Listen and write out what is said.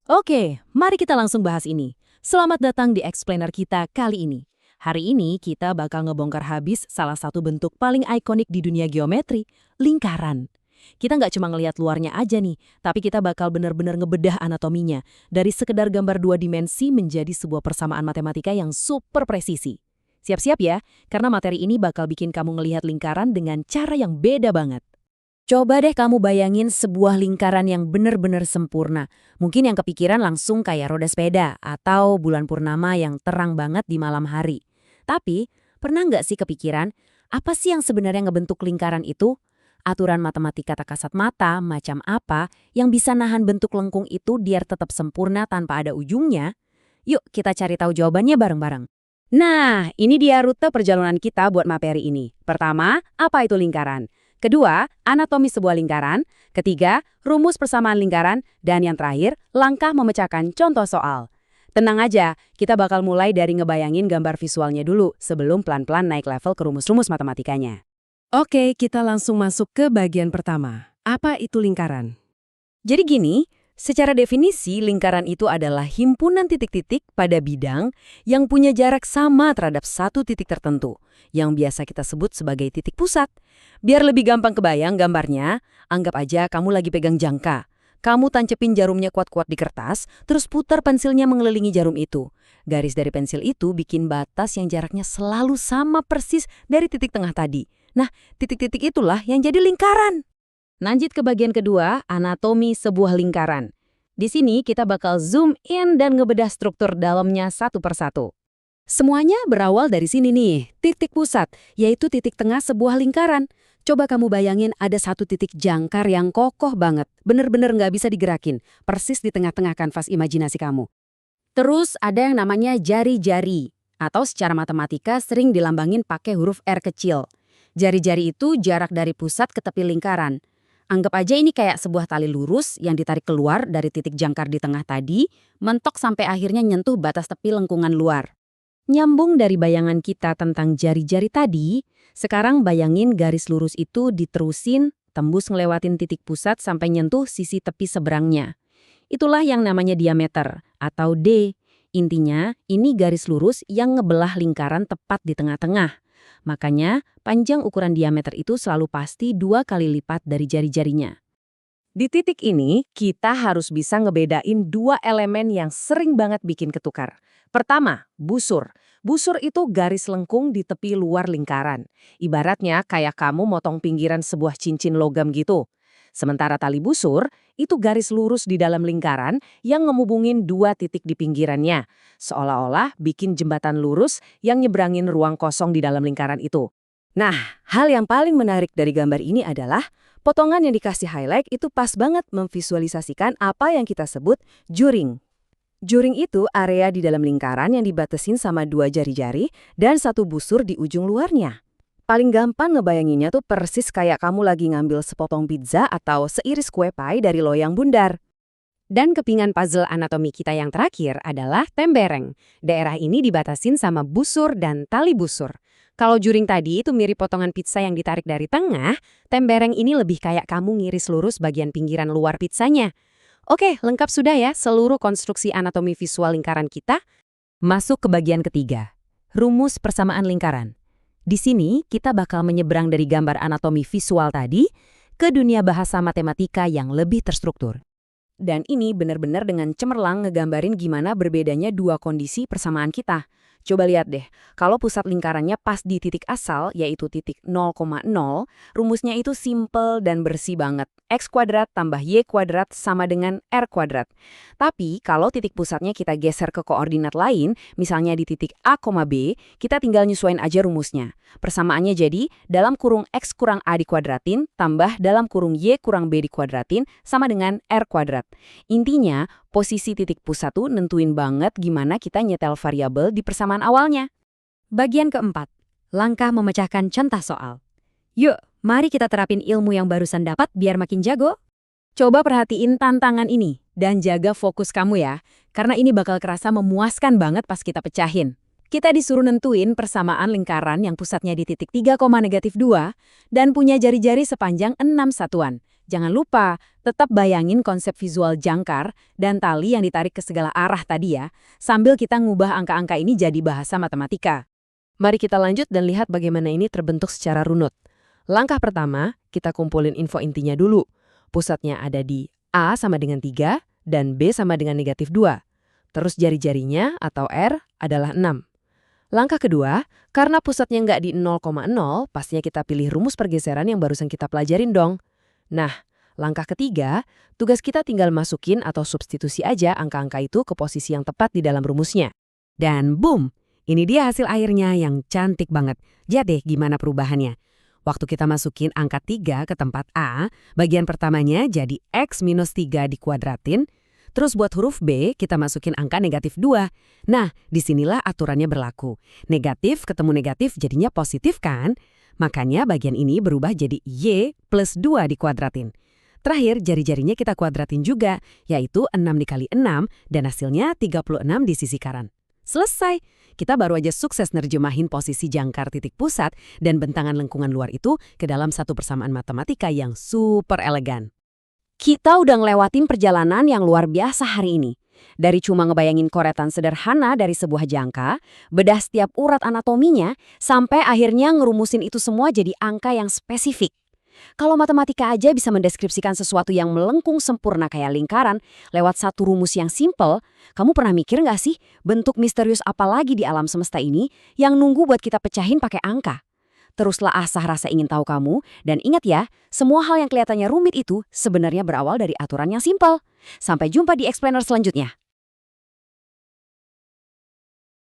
Oke, mari kita langsung bahas ini. Selamat datang di explainer kita kali ini. Hari ini kita bakal ngebongkar habis salah satu bentuk paling ikonik di dunia geometri, lingkaran. Kita nggak cuma ngelihat luarnya aja nih, tapi kita bakal benar-benar ngebedah anatominya. Dari sekedar gambar dua dimensi menjadi sebuah persamaan matematika yang super presisi. Siap-siap ya, karena materi ini bakal bikin kamu ngelihat lingkaran dengan cara yang beda banget. Coba deh kamu bayangin sebuah lingkaran yang benar-benar sempurna. Mungkin yang kepikiran langsung kayak roda sepeda atau bulan purnama yang terang banget di malam hari. Tapi, pernah nggak sih kepikiran, apa sih yang sebenarnya ngebentuk lingkaran itu? Aturan matematika tak kasat mata macam apa yang bisa nahan bentuk lengkung itu biar tetap sempurna tanpa ada ujungnya? Yuk kita cari tahu jawabannya bareng-bareng. Nah, ini dia rute perjalanan kita buat materi ini. Pertama, apa itu lingkaran? Kedua, anatomi sebuah lingkaran. Ketiga, rumus persamaan lingkaran. Dan yang terakhir, langkah memecahkan contoh soal. Tenang aja, kita bakal mulai dari ngebayangin gambar visualnya dulu sebelum pelan-pelan naik level ke rumus-rumus matematikanya. Oke, kita langsung masuk ke bagian pertama. Apa itu lingkaran? Jadi gini, secara definisi lingkaran itu adalah himpunan titik-titik pada bidang yang punya jarak sama terhadap satu titik tertentu, yang biasa kita sebut sebagai titik pusat. Biar lebih gampang kebayang gambarnya, anggap aja kamu lagi pegang jangka. Kamu tancepin jarumnya kuat-kuat di kertas, terus putar pensilnya mengelilingi jarum itu. Garis dari pensil itu bikin batas yang jaraknya selalu sama persis dari titik tengah tadi. Nah, titik-titik itulah yang jadi lingkaran. Lanjut ke bagian kedua, anatomi sebuah lingkaran. Di sini kita bakal zoom in dan ngebedah struktur dalamnya satu persatu. Semuanya berawal dari sini nih, titik pusat, yaitu titik tengah sebuah lingkaran. Coba kamu bayangin ada satu titik jangkar yang kokoh banget, bener-bener nggak bisa digerakin, persis di tengah-tengah kanvas imajinasi kamu. Terus ada yang namanya jari-jari, atau secara matematika sering dilambangin pakai huruf R kecil. Jari-jari itu jarak dari pusat ke tepi lingkaran. Anggap aja ini kayak sebuah tali lurus yang ditarik keluar dari titik jangkar di tengah tadi, mentok sampai akhirnya nyentuh batas tepi lengkungan luar. Nyambung dari bayangan kita tentang jari-jari tadi, sekarang bayangin garis lurus itu diterusin, tembus ngelewatin titik pusat sampai nyentuh sisi tepi seberangnya. Itulah yang namanya diameter, atau D. Intinya, ini garis lurus yang ngebelah lingkaran tepat di tengah-tengah. Makanya, panjang ukuran diameter itu selalu pasti 2 kali lipat dari jari-jarinya. Di titik ini, kita harus bisa ngebedain dua elemen yang sering banget bikin ketukar. Pertama, busur. Busur itu garis lengkung di tepi luar lingkaran. Ibaratnya kayak kamu motong pinggiran sebuah cincin logam gitu. Sementara tali busur, itu garis lurus di dalam lingkaran yang ngemubungin dua titik di pinggirannya. Seolah-olah bikin jembatan lurus yang nyebrangin ruang kosong di dalam lingkaran itu. Nah, hal yang paling menarik dari gambar ini adalah potongan yang dikasih highlight itu pas banget memvisualisasikan apa yang kita sebut juring. Juring itu area di dalam lingkaran yang dibatasin sama dua jari-jari dan satu busur di ujung luarnya. Paling gampang ngebayanginnya tuh persis kayak kamu lagi ngambil sepotong pizza atau seiris kue pie dari loyang bundar. Dan kepingan puzzle anatomi kita yang terakhir adalah tembereng. Daerah ini dibatasin sama busur dan tali busur. Kalau juring tadi itu mirip potongan pizza yang ditarik dari tengah, tembereng ini lebih kayak kamu ngiris lurus bagian pinggiran luar pizzanya. Oke, lengkap sudah ya seluruh konstruksi anatomi visual lingkaran kita. Masuk ke bagian ketiga, rumus persamaan lingkaran. Di sini kita bakal menyeberang dari gambar anatomi visual tadi ke dunia bahasa matematika yang lebih terstruktur. Dan ini benar-benar dengan cemerlang ngegambarin gimana berbedanya dua kondisi persamaan kita. Coba lihat deh, kalau pusat lingkarannya pas di titik asal, yaitu titik 0,0, rumusnya itu simple dan bersih banget. X kuadrat tambah Y kuadrat sama dengan R kuadrat. Tapi kalau titik pusatnya kita geser ke koordinat lain, misalnya di titik A, B, kita tinggal nyesuaiin aja rumusnya. Persamaannya jadi, dalam kurung X kurang A dikuadratin, tambah dalam kurung Y kurang B dikuadratin, sama dengan R kuadrat. Intinya, posisi titik pusat tuh nentuin banget gimana kita nyetel variabel di persamaan awalnya. Bagian keempat, langkah memecahkan contoh soal. Yuk, mari kita terapin ilmu yang barusan dapat biar makin jago. Coba perhatiin tantangan ini dan jaga fokus kamu ya, karena ini bakal kerasa memuaskan banget pas kita pecahin. Kita disuruh nentuin persamaan lingkaran yang pusatnya di titik 3,-2 dan punya jari-jari sepanjang 6 satuan. Jangan lupa, tetap bayangin konsep visual jangkar dan tali yang ditarik ke segala arah tadi ya, sambil kita ngubah angka-angka ini jadi bahasa matematika. Mari kita lanjut dan lihat bagaimana ini terbentuk secara runut. Langkah pertama, kita kumpulin info intinya dulu. Pusatnya ada di A sama dengan 3 dan B sama dengan negatif 2. Terus jari-jarinya atau R adalah 6. Langkah kedua, karena pusatnya nggak di 0,0, pastinya kita pilih rumus pergeseran yang barusan kita pelajarin dong. Nah, langkah ketiga, tugas kita tinggal masukin atau substitusi aja angka-angka itu ke posisi yang tepat di dalam rumusnya. Dan boom, ini dia hasil akhirnya yang cantik banget. Jadi gimana perubahannya? Waktu kita masukin angka 3 ke tempat A, bagian pertamanya jadi X minus 3 dikuadratin. Terus buat huruf B, kita masukin angka negatif 2. Nah, disinilah aturannya berlaku. Negatif ketemu negatif jadinya positif kan? Makanya bagian ini berubah jadi Y plus 2 dikuadratin. Terakhir, jari-jarinya kita kuadratin juga, yaitu 6 dikali 6, dan hasilnya 36 di sisi kanan. Selesai! Kita baru aja sukses nerjemahin posisi jangkar titik pusat dan bentangan lengkungan luar itu ke dalam satu persamaan matematika yang super elegan. Kita udah ngelewatin perjalanan yang luar biasa hari ini. Dari cuma ngebayangin coretan sederhana dari sebuah jangka, bedah setiap urat anatominya, sampai akhirnya ngerumusin itu semua jadi angka yang spesifik. Kalau matematika aja bisa mendeskripsikan sesuatu yang melengkung sempurna kayak lingkaran lewat satu rumus yang simple, kamu pernah mikir nggak sih bentuk misterius apa lagi di alam semesta ini yang nunggu buat kita pecahin pakai angka? Teruslah asah rasa ingin tahu kamu, dan ingat ya, semua hal yang kelihatannya rumit itu sebenarnya berawal dari aturan yang simpel. Sampai jumpa di Explainer selanjutnya.